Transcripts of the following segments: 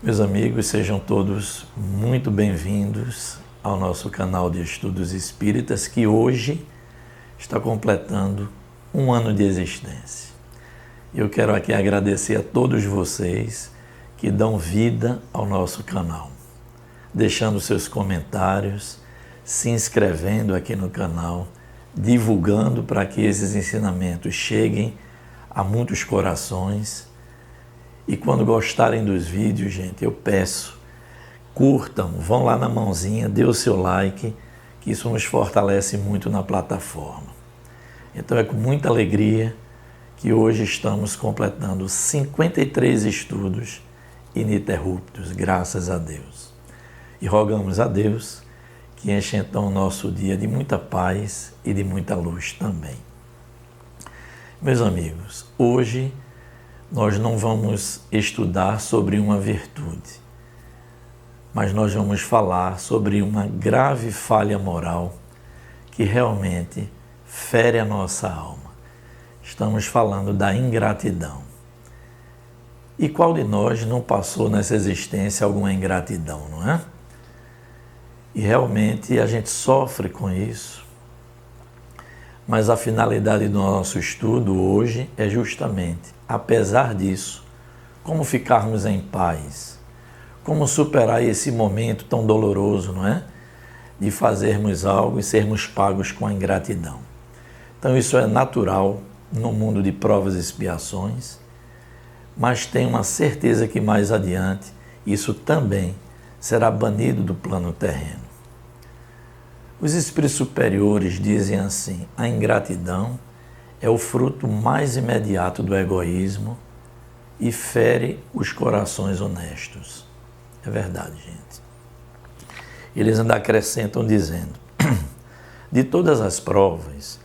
Meus amigos, sejam todos muito bem-vindos ao nosso canal de Estudos Espíritas, que hoje está completando um ano de existência. Eu quero aqui agradecer a todos vocês que dão vida ao nosso canal, deixando seus comentários, se inscrevendo aqui no canal, divulgando para que esses ensinamentos cheguem a muitos corações. E quando gostarem dos vídeos, gente, eu peço, curtam, vão lá na mãozinha, dê o seu like, que isso nos fortalece muito na plataforma. Então é com muita alegria que hoje estamos completando 53 estudos ininterruptos, graças a Deus. E rogamos a Deus que enche então o nosso dia de muita paz e de muita luz também. Meus amigos, hoje nós não vamos estudar sobre uma virtude, mas nós vamos falar sobre uma grave falha moral que realmente fere a nossa alma. Estamos falando da ingratidão. E qual de nós não passou nessa existência alguma ingratidão, não é? E realmente a gente sofre com isso. Mas a finalidade do nosso estudo hoje é justamente, apesar disso, como ficarmos em paz, como superar esse momento tão doloroso, não é? De fazermos algo e sermos pagos com a ingratidão. Então isso é natural no mundo de provas e expiações, mas tenho uma certeza que mais adiante isso também será banido do plano terreno. Os espíritos superiores dizem assim: a ingratidão é o fruto mais imediato do egoísmo e fere os corações honestos. É verdade, gente. Eles ainda acrescentam dizendo: de todas as provas,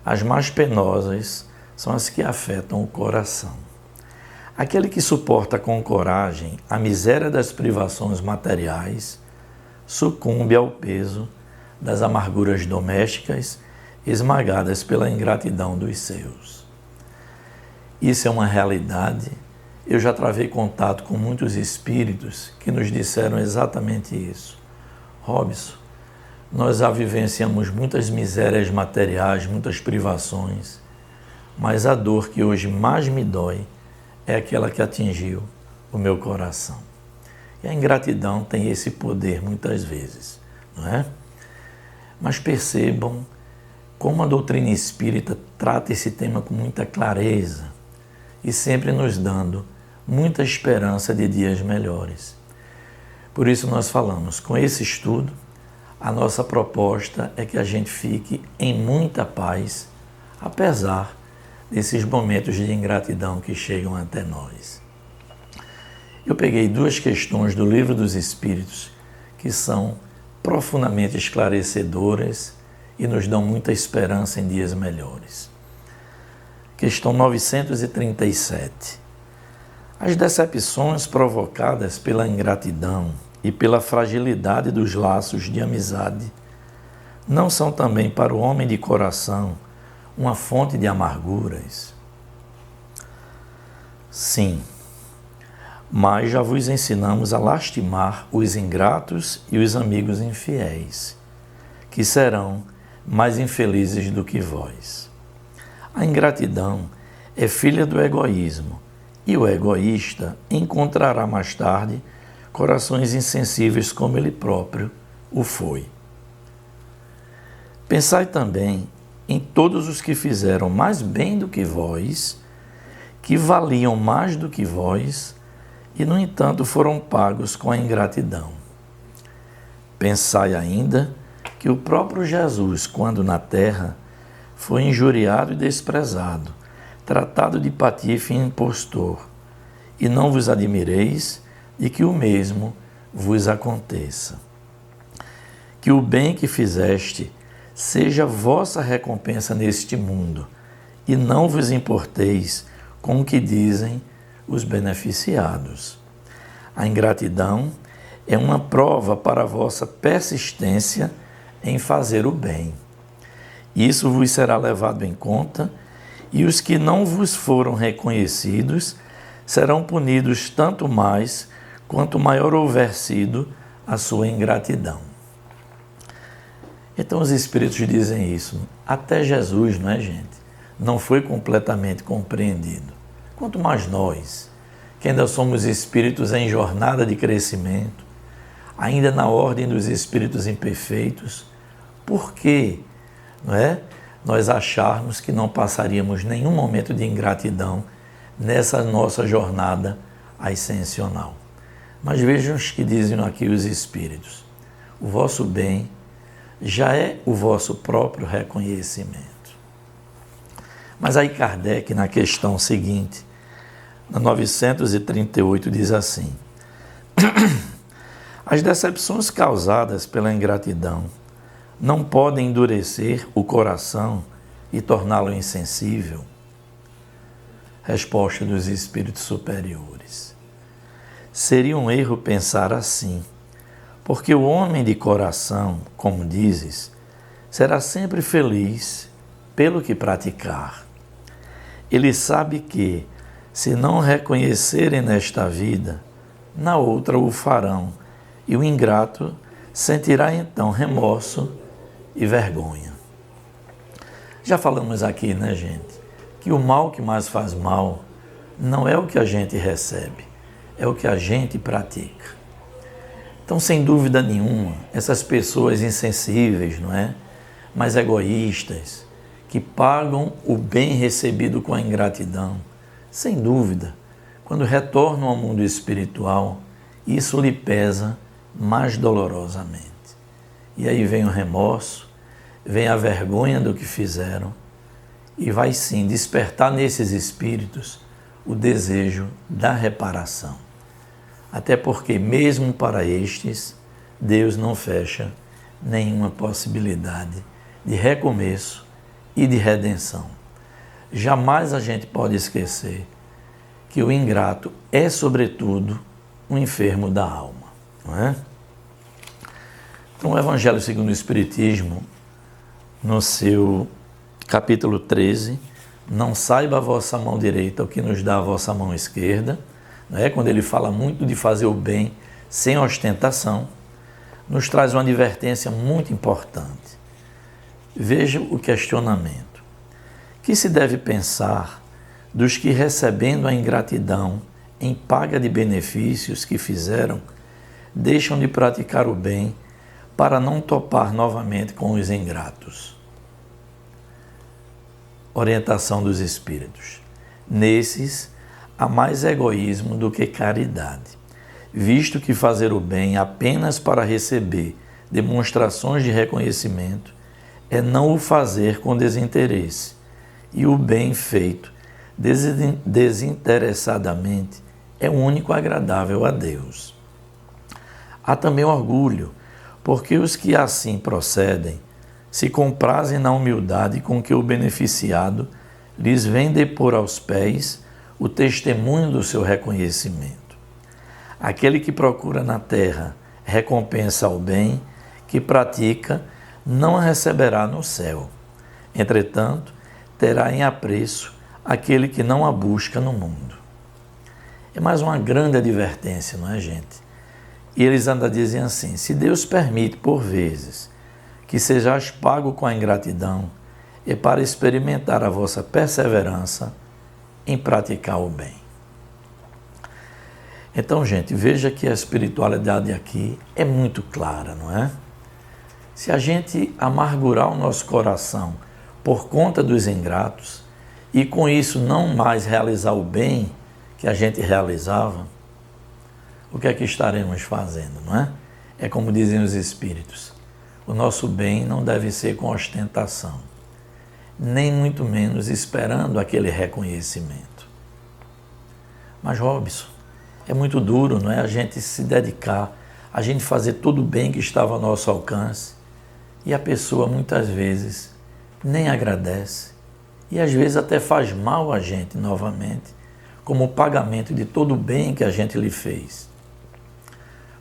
as mais penosas são as que afetam o coração. Aquele que suporta com coragem a miséria das privações materiais sucumbe ao peso das amarguras domésticas esmagadas pela ingratidão dos seus. Isso é uma realidade. Eu já travei contato com muitos espíritos que nos disseram exatamente isso. Robson, nós já vivenciamos muitas misérias materiais, muitas privações, mas a dor que hoje mais me dói é aquela que atingiu o meu coração. E a ingratidão tem esse poder muitas vezes, não é? Mas percebam como a doutrina espírita trata esse tema com muita clareza e sempre nos dando muita esperança de dias melhores. Por isso nós falamos, com esse estudo, a nossa proposta é que a gente fique em muita paz, apesar desses momentos de ingratidão que chegam até nós. Eu peguei duas questões do Livro dos Espíritos que são profundamente esclarecedoras e nos dão muita esperança em dias melhores. Questão 937. As decepções provocadas pela ingratidão e pela fragilidade dos laços de amizade não são também para o homem de coração uma fonte de amarguras? Sim, mas já vos ensinamos a lastimar os ingratos e os amigos infiéis, que serão mais infelizes do que vós. A ingratidão é filha do egoísmo, e o egoísta encontrará mais tarde corações insensíveis como ele próprio o foi. Pensai também em todos os que fizeram mais bem do que vós, que valiam mais do que vós, e, no entanto, foram pagos com a ingratidão. Pensai ainda que o próprio Jesus, quando na terra, foi injuriado e desprezado, tratado de patife e impostor, e não vos admireis de que o mesmo vos aconteça. Que o bem que fizeste seja vossa recompensa neste mundo, e não vos importeis com o que dizem os beneficiados. A ingratidão é uma prova para a vossa persistência em fazer o bem. Isso vos será levado em conta, e os que não vos foram reconhecidos serão punidos tanto mais quanto maior houver sido a sua ingratidão. Então os Espíritos dizem isso. Até Jesus, não é, gente? Não foi completamente compreendido. Quanto mais nós, que ainda somos espíritos em jornada de crescimento, ainda na ordem dos espíritos imperfeitos, por que, não é, nós acharmos que não passaríamos nenhum momento de ingratidão nessa nossa jornada ascensional? Mas vejam os que dizem aqui os Espíritos. O vosso bem já é o vosso próprio reconhecimento. Mas aí Kardec, na questão seguinte, na 938, diz assim: as decepções causadas pela ingratidão não podem endurecer o coração e torná-lo insensível? Resposta dos Espíritos superiores: seria um erro pensar assim, porque o homem de coração, como dizes, será sempre feliz pelo que praticar. Ele sabe que, se não reconhecerem nesta vida, na outra o farão, e o ingrato sentirá então remorso e vergonha. Já falamos aqui, né, gente, que o mal que mais faz mal não é o que a gente recebe, é o que a gente pratica. Então, sem dúvida nenhuma, essas pessoas insensíveis, não é? Mas egoístas, que pagam o bem recebido com a ingratidão, sem dúvida, quando retornam ao mundo espiritual, isso lhe pesa mais dolorosamente. E aí vem o remorso, vem a vergonha do que fizeram, e vai sim despertar nesses espíritos o desejo da reparação. Até porque, mesmo para estes, Deus não fecha nenhuma possibilidade de recomeço e de redenção. Jamais a gente pode esquecer que o ingrato é, sobretudo, um enfermo da alma, não é? Então, o Evangelho segundo o Espiritismo, no seu capítulo 13, não saiba a vossa mão direita o que nos dá a vossa mão esquerda, não é? Quando ele fala muito de fazer o bem sem ostentação, nos traz uma advertência muito importante. Veja o questionamento. Que se deve pensar dos que, recebendo a ingratidão em paga de benefícios que fizeram, deixam de praticar o bem para não topar novamente com os ingratos? Orientação dos Espíritos. Nesses, há mais egoísmo do que caridade, visto que fazer o bem apenas para receber demonstrações de reconhecimento é não o fazer com desinteresse, e o bem feito desinteressadamente é o único agradável a Deus. Há também orgulho, porque os que assim procedem se comprazem na humildade com que o beneficiado lhes vem depor aos pés o testemunho do seu reconhecimento. Aquele que procura na terra recompensa ao bem que pratica não a receberá no céu. Entretanto, terá em apreço aquele que não a busca no mundo. É mais uma grande advertência, não é, gente? E eles ainda dizem assim: se Deus permite, por vezes, que sejais pago com a ingratidão, é para experimentar a vossa perseverança em praticar o bem. Então, gente, veja que a espiritualidade aqui é muito clara, não é? Se a gente amargurar o nosso coração por conta dos ingratos e com isso não mais realizar o bem que a gente realizava, o que é que estaremos fazendo, não é? É como dizem os Espíritos: o nosso bem não deve ser com ostentação, nem muito menos esperando aquele reconhecimento. Mas, Robson, é muito duro, não é? A gente se dedicar, a gente fazer todo o bem que estava ao nosso alcance, e a pessoa muitas vezes nem agradece, e às vezes até faz mal a gente novamente, como pagamento de todo o bem que a gente lhe fez.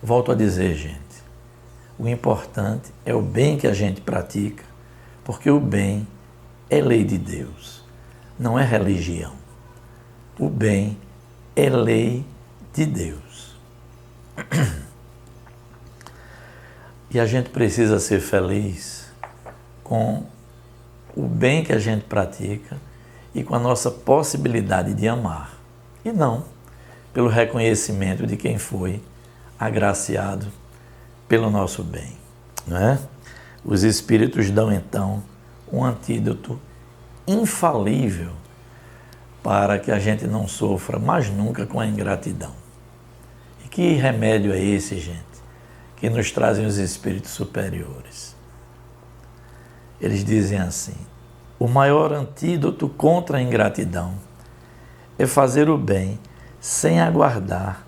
Volto a dizer, gente, o importante é o bem que a gente pratica, porque o bem é lei de Deus, não é religião. O bem é lei de Deus. E a gente precisa ser feliz com o bem que a gente pratica e com a nossa possibilidade de amar. E não pelo reconhecimento de quem foi agraciado pelo nosso bem, não é? Os Espíritos dão então um antídoto infalível para que a gente não sofra mais nunca com a ingratidão. E que remédio é esse, gente, que nos trazem os Espíritos superiores? Eles dizem assim: o maior antídoto contra a ingratidão é fazer o bem sem aguardar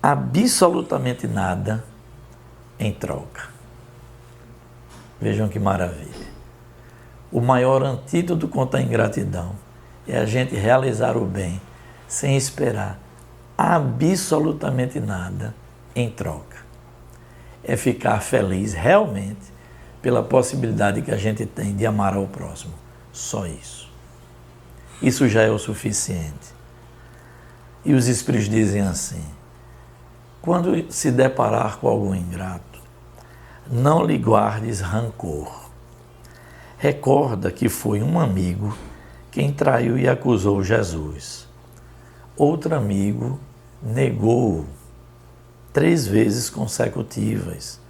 absolutamente nada em troca. Vejam que maravilha. O maior antídoto contra a ingratidão é a gente realizar o bem sem esperar absolutamente nada em troca. É ficar feliz realmente pela possibilidade que a gente tem de amar ao próximo. Só isso. Isso já é o suficiente. E os Espíritos dizem assim: quando se deparar com algum ingrato, não lhe guardes rancor. Recorda que foi um amigo quem traiu e acusou Jesus. Outro amigo negou-o 3 vezes consecutivas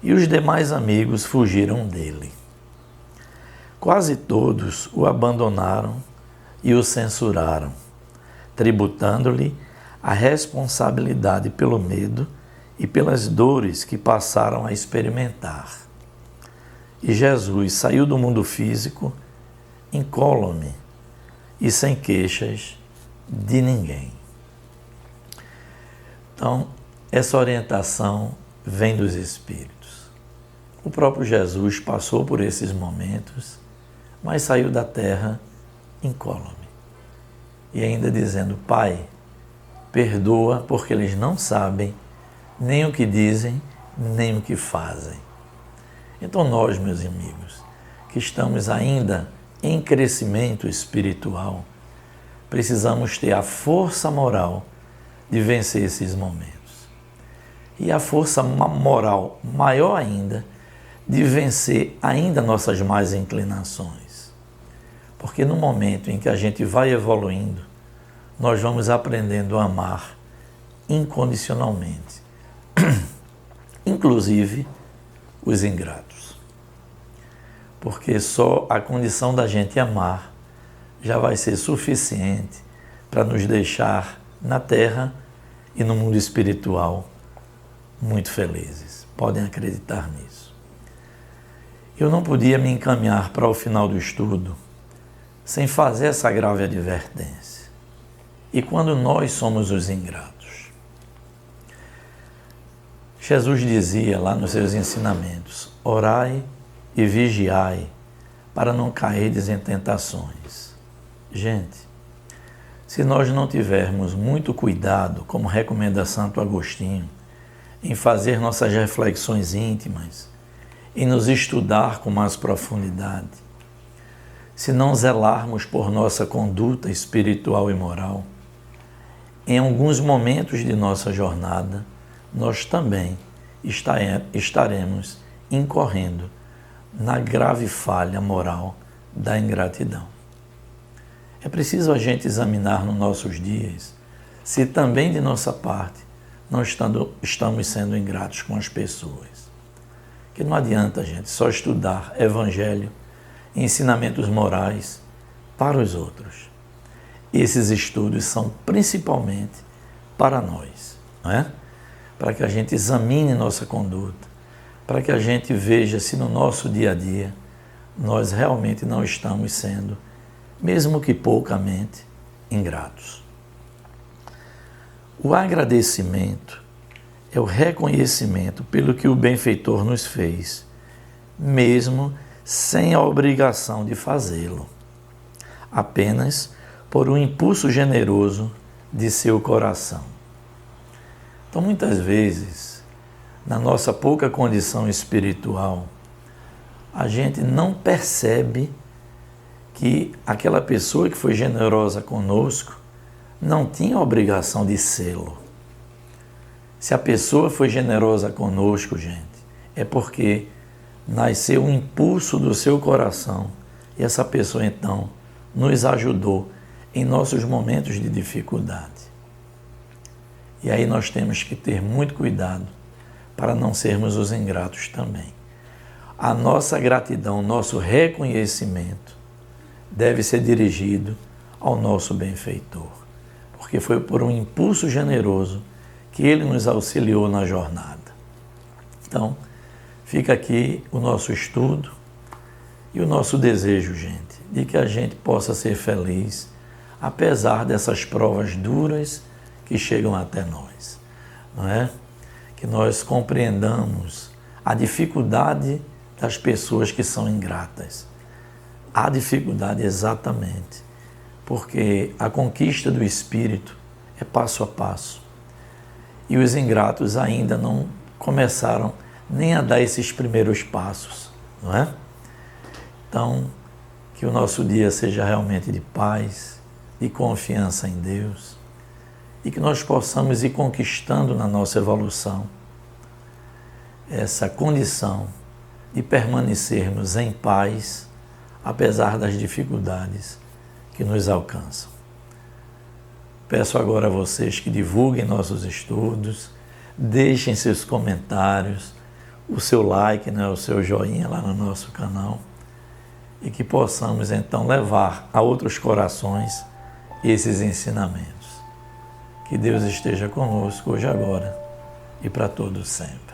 e os demais amigos fugiram dele. Quase todos o abandonaram e o censuraram, tributando-lhe a responsabilidade pelo medo e pelas dores que passaram a experimentar. E Jesus saiu do mundo físico incólume e sem queixas de ninguém. Então, essa orientação vem dos Espíritos. O próprio Jesus passou por esses momentos, mas saiu da terra incólume. E ainda dizendo: Pai, perdoa porque eles não sabem nem o que dizem, nem o que fazem. Então nós, meus amigos, que estamos ainda em crescimento espiritual, precisamos ter a força moral de vencer esses momentos. E a força moral maior ainda de vencer ainda nossas más inclinações. Porque no momento em que a gente vai evoluindo, nós vamos aprendendo a amar incondicionalmente, inclusive os ingratos. Porque só a condição da gente amar já vai ser suficiente para nos deixar na terra e no mundo espiritual muito felizes. Podem acreditar nisso. Eu não podia me encaminhar para o final do estudo sem fazer essa grave advertência. E quando nós somos os ingratos? Jesus dizia lá nos seus ensinamentos: orai e vigiai para não cairdes em tentações. Gente, se nós não tivermos muito cuidado, como recomenda Santo Agostinho, em fazer nossas reflexões íntimas, em nos estudar com mais profundidade, se não zelarmos por nossa conduta espiritual e moral, em alguns momentos de nossa jornada, nós também estaremos incorrendo na grave falha moral da ingratidão. É preciso a gente examinar nos nossos dias se também de nossa parte não estamos sendo ingratos com as pessoas. Que não adianta, gente, só estudar Evangelho e ensinamentos morais para os outros. Esses estudos são principalmente para nós, não é? Para que a gente examine nossa conduta, para que a gente veja se no nosso dia a dia nós realmente não estamos sendo, mesmo que poucamente, ingratos. O agradecimento é o reconhecimento pelo que o benfeitor nos fez, mesmo sem a obrigação de fazê-lo, apenas por um impulso generoso de seu coração. Então, muitas vezes, na nossa pouca condição espiritual, a gente não percebe que aquela pessoa que foi generosa conosco não tinha a obrigação de sê-lo. Se a pessoa foi generosa conosco, gente, é porque nasceu um impulso do seu coração e essa pessoa então nos ajudou em nossos momentos de dificuldade. E aí nós temos que ter muito cuidado para não sermos os ingratos também. A nossa gratidão, nosso reconhecimento deve ser dirigido ao nosso benfeitor, porque foi por um impulso generoso que ele nos auxiliou na jornada. Então, fica aqui o nosso estudo e o nosso desejo, gente, de que a gente possa ser feliz, apesar dessas provas duras que chegam até nós, não é? Que nós compreendamos a dificuldade das pessoas que são ingratas. A dificuldade exatamente, porque a conquista do Espírito é passo a passo. E os ingratos ainda não começaram nem a dar esses primeiros passos, não é? Então, que o nosso dia seja realmente de paz, de confiança em Deus, e que nós possamos ir conquistando na nossa evolução essa condição de permanecermos em paz, apesar das dificuldades que nos alcançam. Peço agora a vocês que divulguem nossos estudos, deixem seus comentários, o seu like, né, o seu joinha lá no nosso canal, e que possamos então levar a outros corações esses ensinamentos. Que Deus esteja conosco hoje, agora e para todos sempre.